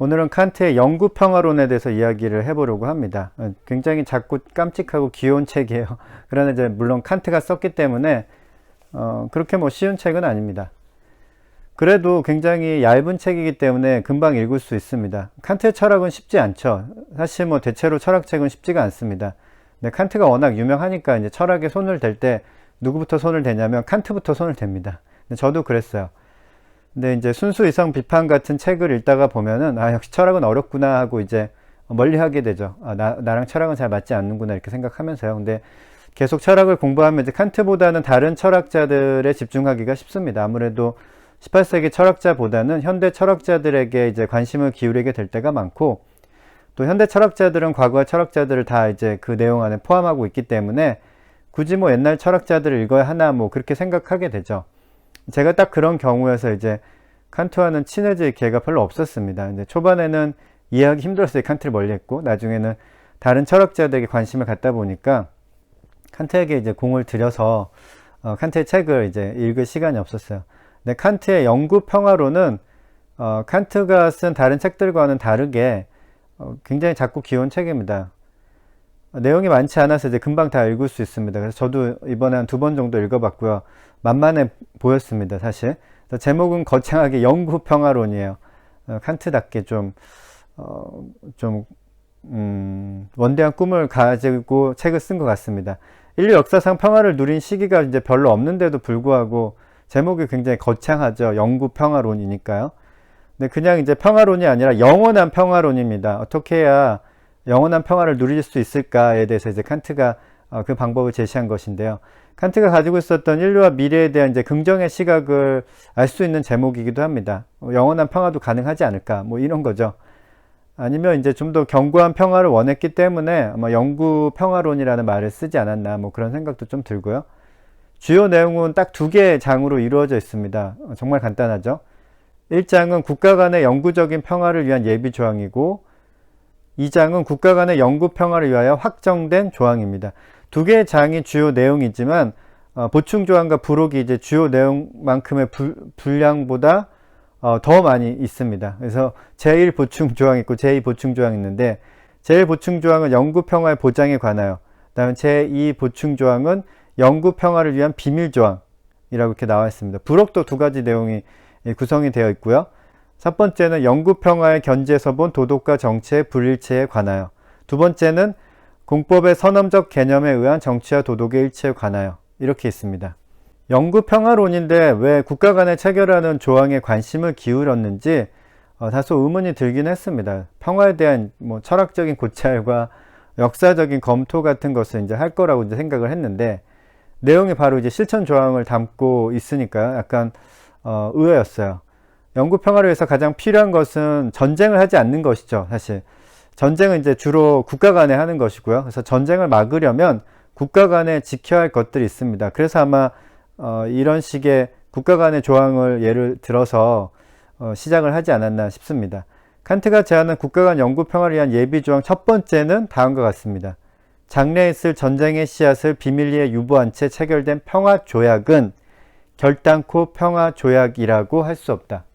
오늘은 칸트의 영구평화론에 대해서 이야기를 해보려고 합니다. 굉장히 작고 깜찍하고 귀여운 책이에요. 그러나 이제 물론 칸트가 썼기 때문에 그렇게 뭐 쉬운 책은 아닙니다. 그래도 굉장히 얇은 책이기 때문에 금방 읽을 수 있습니다. 칸트의 철학은 쉽지 않죠. 사실 뭐 대체로 철학책은 쉽지가 않습니다. 근데 칸트가 워낙 유명하니까 이제 철학에 손을 댈 때 누구부터 손을 대냐면 칸트부터 손을 댑니다. 근데 저도 그랬어요. 근데 이제 순수 이성 비판 같은 책을 읽다가 보면은 역시 철학은 어렵구나 하고 이제 멀리 하게 되죠. 나랑 철학은 잘 맞지 않는구나 이렇게 생각하면서요. 근데 계속 철학을 공부하면 이제 칸트보다는 다른 철학자들에 집중하기가 쉽습니다. 아무래도 18세기 철학자보다는 현대 철학자들에게 이제 관심을 기울이게 될 때가 많고, 또 현대 철학자들은 과거의 철학자들을 다 이제 그 내용 안에 포함하고 있기 때문에 굳이 뭐 옛날 철학자들을 읽어야 하나 뭐 그렇게 생각하게 되죠. 제가 딱 그런 경우에서 이제 칸트와는 친해질 기회가 별로 없었습니다. 이제 초반에는 이해하기 힘들었어요. 칸트를 멀리했고, 나중에는 다른 철학자들에게 관심을 갖다 보니까 칸트에게 이제 공을 들여서 칸트의 책을 이제 읽을 시간이 없었어요. 근데 칸트의 영구평화론은 칸트가 쓴 다른 책들과는 다르게 굉장히 작고 귀여운 책입니다. 내용이 많지 않아서 이제 금방 다 읽을 수 있습니다. 그래서 저도 이번에 한 2번 정도 읽어봤고요. 만만해 보였습니다, 사실. 제목은 거창하게 영구평화론이에요. 칸트답게 원대한 꿈을 가지고 책을 쓴 것 같습니다. 인류 역사상 평화를 누린 시기가 이제 별로 없는데도 불구하고 제목이 굉장히 거창하죠. 영구평화론이니까요. 근데 그냥 이제 평화론이 아니라 영원한 평화론입니다. 어떻게 해야 영원한 평화를 누릴 수 있을까에 대해서 이제 칸트가 그 방법을 제시한 것인데요. 칸트가 가지고 있었던 인류와 미래에 대한 이제 긍정의 시각을 알 수 있는 제목이기도 합니다. 영원한 평화도 가능하지 않을까, 뭐 이런 거죠. 아니면 이제 좀 더 견고한 평화를 원했기 때문에 아마 영구 평화론이라는 말을 쓰지 않았나, 뭐 그런 생각도 좀 들고요. 주요 내용은 딱 2개의 장으로 이루어져 있습니다. 정말 간단하죠. 1장은 국가 간의 영구적인 평화를 위한 예비 조항이고, 2장은 국가 간의 영구 평화를 위하여 확정된 조항입니다. 2개의 장이 주요 내용이지만 보충 조항과 부록이 이제 주요 내용만큼의 분량보다 더 많이 있습니다. 그래서 제1 보충 조항이 있고 제2 보충 조항이 있는데, 제1 보충 조항은 영구 평화의 보장에 관하여, 그다음에 제2 보충 조항은 영구 평화를 위한 비밀 조항이라고 이렇게 나와 있습니다. 부록도 2가지 내용이 구성이 되어 있고요. 첫 번째는 영구 평화의 견지에서 본 도덕과 정치의 불일치에 관하여, 2번째는 공법의 선언적 개념에 의한 정치와 도덕의 일치에 관하여, 이렇게 있습니다. 영구 평화론인데 왜 국가 간의 체결하는 조항에 관심을 기울였는지 다소 의문이 들긴 했습니다. 평화에 대한 뭐 철학적인 고찰과 역사적인 검토 같은 것을 이제 할 거라고 이제 생각을 했는데, 내용이 바로 이제 실천 조항을 담고 있으니까 약간 의외였어요. 영구 평화를 위해서 가장 필요한 것은 전쟁을 하지 않는 것이죠. 사실 전쟁은 이제 주로 국가 간에 하는 것이고요. 그래서 전쟁을 막으려면 국가 간에 지켜야 할 것들이 있습니다. 그래서 아마 이런 식의 국가 간의 조항을 예를 들어서 시작을 하지 않았나 싶습니다. 칸트가 제안한 국가 간 영구 평화를 위한 예비 조항 첫 번째는 다음과 같습니다. 장래에 있을 전쟁의 씨앗을 비밀리에 유보한 채 체결된 평화 조약은 결단코 평화 조약이라고 할 수 없다.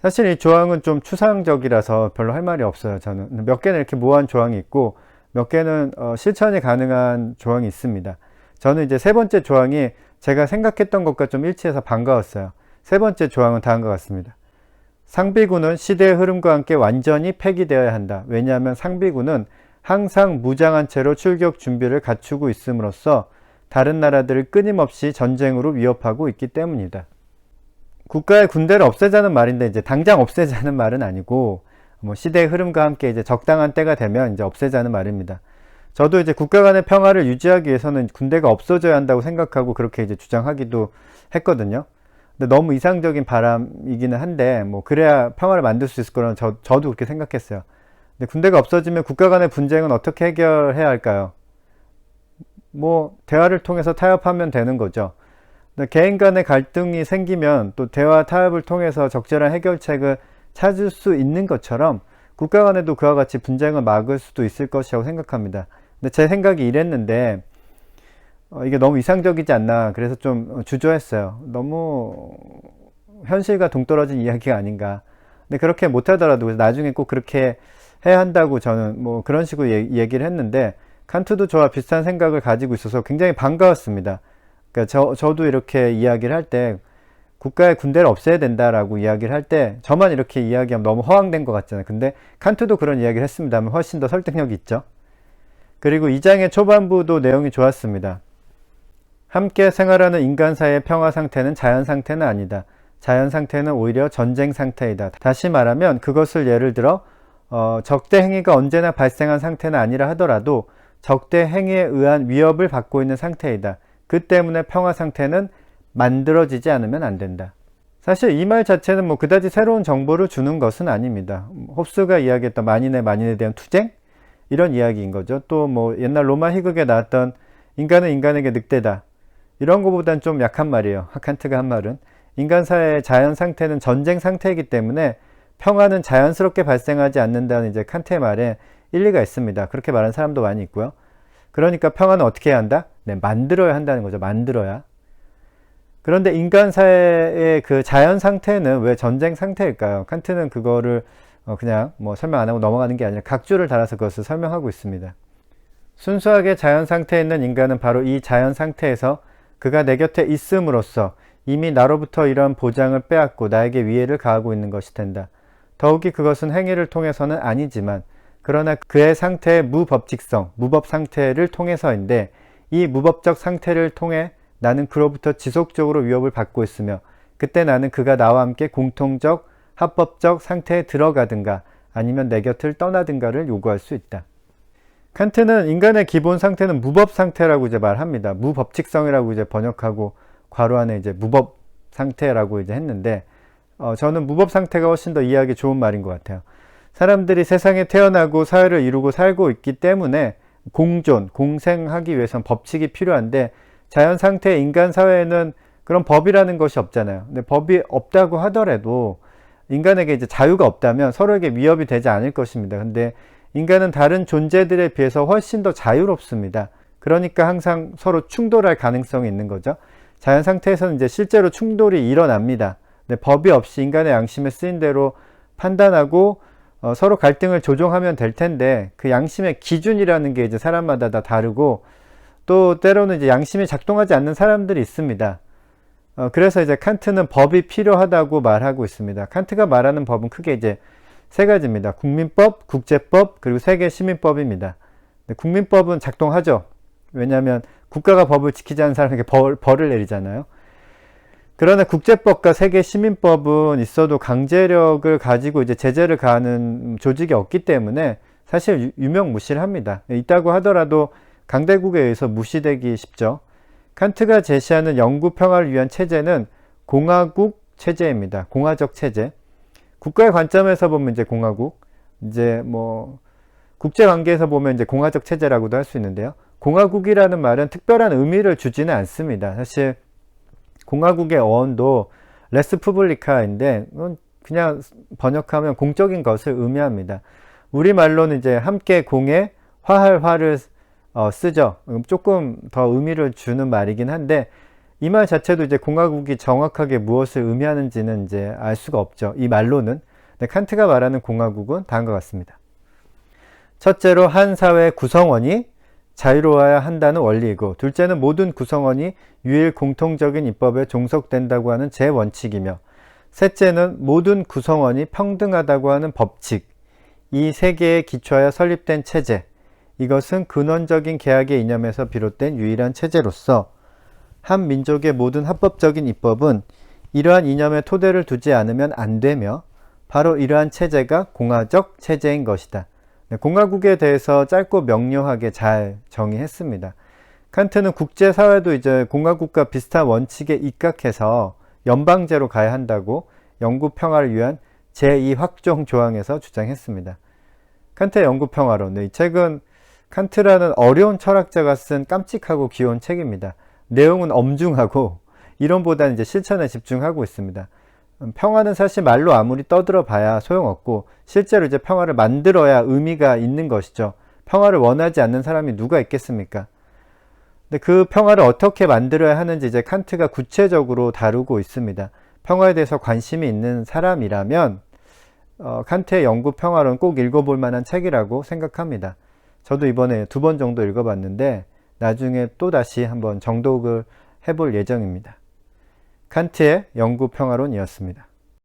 사실 이 조항은 좀 추상적이라서 별로 할 말이 없어요. 저는 몇 개는 이렇게 모호한 조항이 있고 몇 개는 실천이 가능한 조항이 있습니다. 저는 이제 3번째 조항이 제가 생각했던 것과 좀 일치해서 반가웠어요. 3번째 조항은 다음과 같습니다. 상비군은 시대의 흐름과 함께 완전히 폐기되어야 한다. 왜냐하면 상비군은 항상 무장한 채로 출격 준비를 갖추고 있음으로써 다른 나라들을 끊임없이 전쟁으로 위협하고 있기 때문이다. 국가의 군대를 없애자는 말인데 이제 당장 없애자는 말은 아니고, 뭐 시대의 흐름과 함께 이제 적당한 때가 되면 이제 없애자는 말입니다. 저도 이제 국가 간의 평화를 유지하기 위해서는 군대가 없어져야 한다고 생각하고 그렇게 이제 주장하기도 했거든요. 근데 너무 이상적인 바람이기는 한데, 뭐 그래야 평화를 만들 수 있을 거라는 저도 그렇게 생각했어요. 근데 군대가 없어지면 국가 간의 분쟁은 어떻게 해결해야 할까요? 뭐 대화를 통해서 타협하면 되는 거죠. 개인 간의 갈등이 생기면 또 대화 타협을 통해서 적절한 해결책을 찾을 수 있는 것처럼 국가 간에도 그와 같이 분쟁을 막을 수도 있을 것이라고 생각합니다. 근데 제 생각이 이랬는데 이게 너무 이상적이지 않나, 그래서 좀 주저했어요. 너무 현실과 동떨어진 이야기가 아닌가. 근데 그렇게 못하더라도 나중에 꼭 그렇게 해야 한다고 저는 뭐 그런 식으로 얘기를 했는데, 칸트도 저와 비슷한 생각을 가지고 있어서 굉장히 반가웠습니다. 그러니까 저도 이렇게 이야기를 할 때 국가의 군대를 없애야 된다라고 이야기를 할 때 저만 이렇게 이야기하면 너무 허황된 것 같잖아요. 근데 칸트도 그런 이야기를 했습니다만 훨씬 더 설득력이 있죠. 그리고 2장의 초반부도 내용이 좋았습니다. 함께 생활하는 인간 사이의 평화 상태는 자연 상태는 아니다. 자연 상태는 오히려 전쟁 상태이다. 다시 말하면 그것을 예를 들어 적대 행위가 언제나 발생한 상태는 아니라 하더라도 적대 행위에 의한 위협을 받고 있는 상태이다. 그 때문에 평화 상태는 만들어지지 않으면 안 된다. 사실 이 말 자체는 뭐 그다지 새로운 정보를 주는 것은 아닙니다. 홉스가 이야기했던 만인에 대한 투쟁? 이런 이야기인 거죠. 또 뭐 옛날 로마 희극에 나왔던 인간은 인간에게 늑대다. 이런 거보단 좀 약한 말이에요. 칸트가 한 말은. 인간 사회의 자연 상태는 전쟁 상태이기 때문에 평화는 자연스럽게 발생하지 않는다는 이제 칸트의 말에 일리가 있습니다. 그렇게 말하는 사람도 많이 있고요. 그러니까 평화는 어떻게 해야 한다? 네, 만들어야 한다는 거죠. 만들어야. 그런데 인간 사회의 그 자연 상태는 왜 전쟁 상태일까요? 칸트는 그거를 그냥 뭐 설명 안 하고 넘어가는 게 아니라 각주를 달아서 그것을 설명하고 있습니다. 순수하게 자연 상태에 있는 인간은 바로 이 자연 상태에서 그가 내 곁에 있음으로써 이미 나로부터 이런 보장을 빼앗고 나에게 위해를 가하고 있는 것이 된다. 더욱이 그것은 행위를 통해서는 아니지만 그러나 그의 상태의 무법칙성, 무법 상태를 통해서인데 이 무법적 상태를 통해 나는 그로부터 지속적으로 위협을 받고 있으며 그때 나는 그가 나와 함께 공통적, 합법적 상태에 들어가든가 아니면 내 곁을 떠나든가를 요구할 수 있다. 칸트는 인간의 기본 상태는 무법 상태라고 이제 말합니다. 무법칙성이라고 이제 번역하고 괄호 안에 이제 무법 상태라고 이제 했는데 저는 무법 상태가 훨씬 더 이해하기 좋은 말인 것 같아요. 사람들이 세상에 태어나고 사회를 이루고 살고 있기 때문에 공존, 공생하기 위해선 법칙이 필요한데 자연 상태의 인간 사회에는 그런 법이라는 것이 없잖아요. 근데 법이 없다고 하더라도 인간에게 이제 자유가 없다면 서로에게 위협이 되지 않을 것입니다. 근데 인간은 다른 존재들에 비해서 훨씬 더 자유롭습니다. 그러니까 항상 서로 충돌할 가능성이 있는 거죠. 자연 상태에서는 이제 실제로 충돌이 일어납니다. 근데 법이 없이 인간의 양심에 쓰인 대로 판단하고 서로 갈등을 조정하면 될 텐데 그 양심의 기준이라는 게 이제 사람마다 다 다르고 또 때로는 이제 양심이 작동하지 않는 사람들이 있습니다. 그래서 이제 칸트는 법이 필요하다고 말하고 있습니다. 칸트가 말하는 법은 크게 이제 세 가지입니다. 국민법, 국제법, 그리고 세계 시민법입니다. 국민법은 작동하죠. 왜냐하면 국가가 법을 지키지 않는 사람에게 벌을 내리잖아요. 그러나 국제법과 세계 시민법은 있어도 강제력을 가지고 이제 제재를 가하는 조직이 없기 때문에 사실 유명무실합니다. 있다고 하더라도 강대국에 의해서 무시되기 쉽죠. 칸트가 제시하는 영구 평화를 위한 체제는 공화국 체제입니다. 공화적 체제. 국가의 관점에서 보면 이제 공화국, 이제 뭐 국제 관계에서 보면 이제 공화적 체제라고도 할 수 있는데요. 공화국이라는 말은 특별한 의미를 주지는 않습니다. 사실 공화국의 어원도 레스푸블리카인데 그냥 번역하면 공적인 것을 의미합니다. 우리말로는 이제 함께 공에 화할 화를 쓰죠. 조금 더 의미를 주는 말이긴 한데 이 말 자체도 이제 공화국이 정확하게 무엇을 의미하는지는 이제 알 수가 없죠. 이 말로는. 근데 칸트가 말하는 공화국은 다음과 같습니다. 첫째로 한 사회의 구성원이 자유로워야 한다는 원리이고 둘째는 모든 구성원이 유일 공통적인 입법에 종속된다고 하는 제 원칙이며 셋째는 모든 구성원이 평등하다고 하는 법칙. 이 세 개에 기초하여 설립된 체제. 이것은 근원적인 계약의 이념에서 비롯된 유일한 체제로서 한 민족의 모든 합법적인 입법은 이러한 이념에 토대를 두지 않으면 안 되며 바로 이러한 체제가 공화적 체제인 것이다. 공화국에 대해서 짧고 명료하게 잘 정의했습니다. 칸트는 국제사회도 이제 공화국과 비슷한 원칙에 입각해서 연방제로 가야 한다고 영구 평화를 위한 제2확정 조항에서 주장했습니다. 칸트의 영구 평화론. 이 책은 칸트라는 어려운 철학자가 쓴 깜찍하고 귀여운 책입니다. 내용은 엄중하고 이론보다는 이제 실천에 집중하고 있습니다. 평화는 사실 말로 아무리 떠들어 봐야 소용없고 실제로 이제 평화를 만들어야 의미가 있는 것이죠. 평화를 원하지 않는 사람이 누가 있겠습니까? 근데 그 평화를 어떻게 만들어야 하는지 이제 칸트가 구체적으로 다루고 있습니다. 평화에 대해서 관심이 있는 사람이라면 칸트의 영구평화론 꼭 읽어볼 만한 책이라고 생각합니다. 저도 이번에 2번 정도 읽어봤는데 나중에 또 다시 한번 정독을 해볼 예정입니다. 칸트의 영구평화론이었습니다.